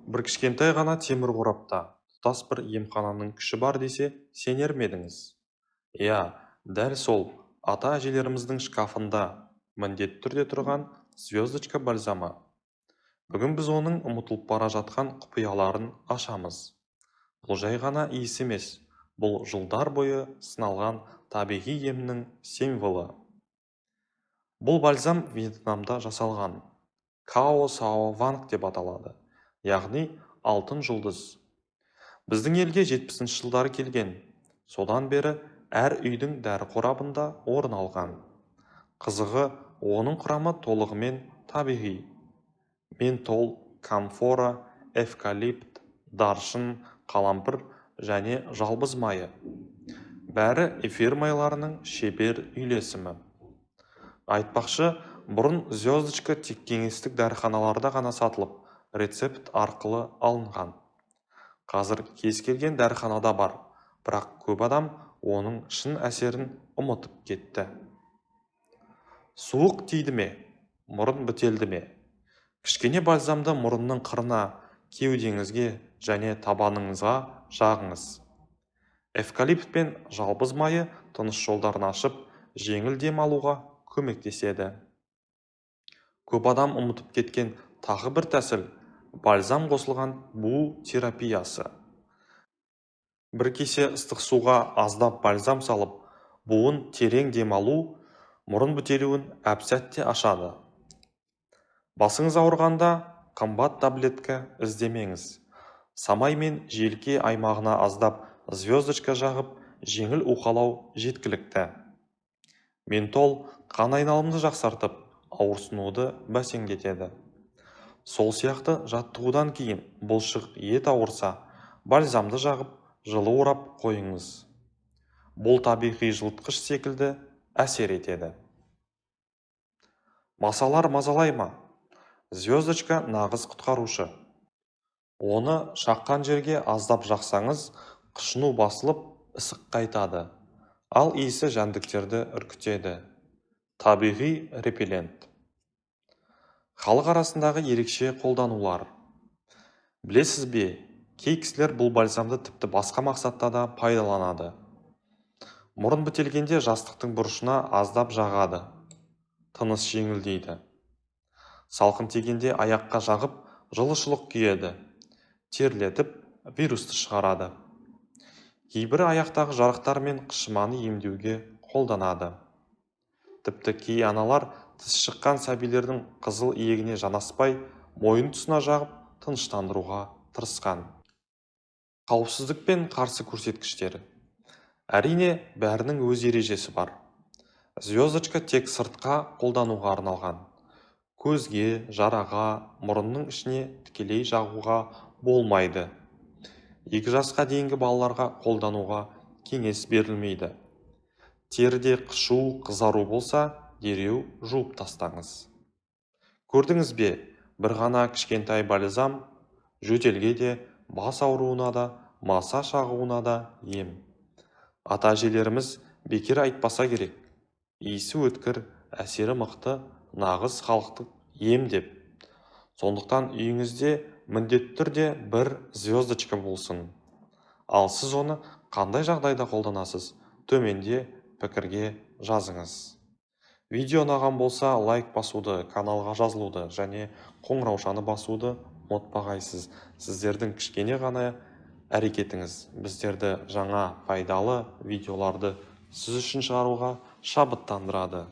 бір кішкентай ғана темір қорапта тұтас бір емхананың күші бар десе, сенер ме едіңіз? Иә, дәл сол ата-әжелеріміздің шкафында міндетті түрде тұрған звездочка бальзамы. Бүгін біз оның ұмытылып бара жатқан құпияларын ашамыз. Бұл жай ғана иіс емес, бұл жылдар бойы сыналған табиғи емнің символы. Бұл бальзам Вьетнамда жасалған. Као Сао Ванг деп аталады, яғни алтын жұлдыз. Біздің елге 70-ші жылдары келген. Содан бері әр үйдің дәрі қорабында орын алған. Қызығы, оның құрамы толығымен табиғи. Ментол, камфора, эвкалипт, даршын, қалампыр және жалбыз майы. Бәрі эфир майларының шебер үйлесімі. Айтпақшы, бұрын звездочка тек кеңестік дәріханаларда ғана сатылып, рецепт арқылы алынған. Қазір кез келген дәріханада бар, бірақ көп адам оның шын әсерін ұмытып кетті. Суық тиді ме? Мұрын бітелді ме? Кішкене бальзамды мұрынның қырына, кеудеңізге және табаныңызға жағыңыз. Эвкалипт пен жалбыз майы тыныс жолдарын ашып, жеңіл дем алуға көмектеседі. Көп адам ұмытып кеткен тағы бір тәсіл – бальзам қосылған бу терапиясы. Бір кесе ыстық суға аздап бальзам салып, буын терең дем алу мұрын бітелуін әп-сәтте ашады. Басыңыз ауырғанда қымбат таблетка іздемеңіз. Самай мен желке аймағына аздап звездочка жағып, жеңіл уқалау жеткілікті. Ментол қан айналымды жақсартып, ауырсынуды бәсеңдетеді. Сол сияқты жаттығудан кейін бұлшық ет ауырса, бальзамды жағып, жылы орап қойыңыз. Бұл табиғи жылытқыш секілді әсер етеді. Масалар мазалай ма? Звездочка нағыз құтқарушы. Оны шаққан жерге аздап жақсаңыз, қышыну басылып, ісік қайтады. Ал иісі жәндіктерді үркітеді. Табиғи репеллент. Халық арасындағы ерекше қолданулар. Білесіз бе, кей кісілер бұл бальзамды тіпті басқа мақсатта да пайдаланады. Мұрын бітелгенде жастықтың бұрышына аздап жағады. Тыныс жеңілдейді. Салқын тигенде аяққа жағып, жылышылық күйеді. Терлетіп, вирусты шығарады. Кейбірі аяқтағы жарықтар мен қышыманы емдеуге қолданады. Тіпті кей аналар тіс шыққан сәбилердің қызыл иегіне жанаспай, мойын тұсына жағып, тыныштандыруға тырысқан. Қауіпсіздік пен қарсы көрсеткіштері. Әрине, бәрінің өз ережесі бар. Звездочка тек сыртқа қолдануға арналған. Көзге, жараға, мұрынның ішіне тікелей жағуға болмайды. 2 жасқа дейінгі балаларға қолдануға кеңес берілмейді. Теріде қышу, қызару болса, дереу жуып тастаңыз. Көрдіңіз бе, бір ғана кішкентай бальзам жөтелге де, бас ауруына да, маса шағуына да ем. Ата-әжелеріміз бекер айтпаса керек. Иісі өткір, әсері мықты, нағыз халықтық ем деп. Сондықтан үйіңізде міндетті түрде бір звездочка болсын. Ал сіз оны қандай жағдайда қолданасыз? Төменде пікірге жазыңыз. Видео ұнаған болса, лайк басуды, каналға жазылуды және қоңыраушаны басуды ұмытпағайсыз. Сіздердің кішкене ғана әрекетіңіз біздерді жаңа пайдалы видеоларды сіз үшін шығаруға шабыттандырады.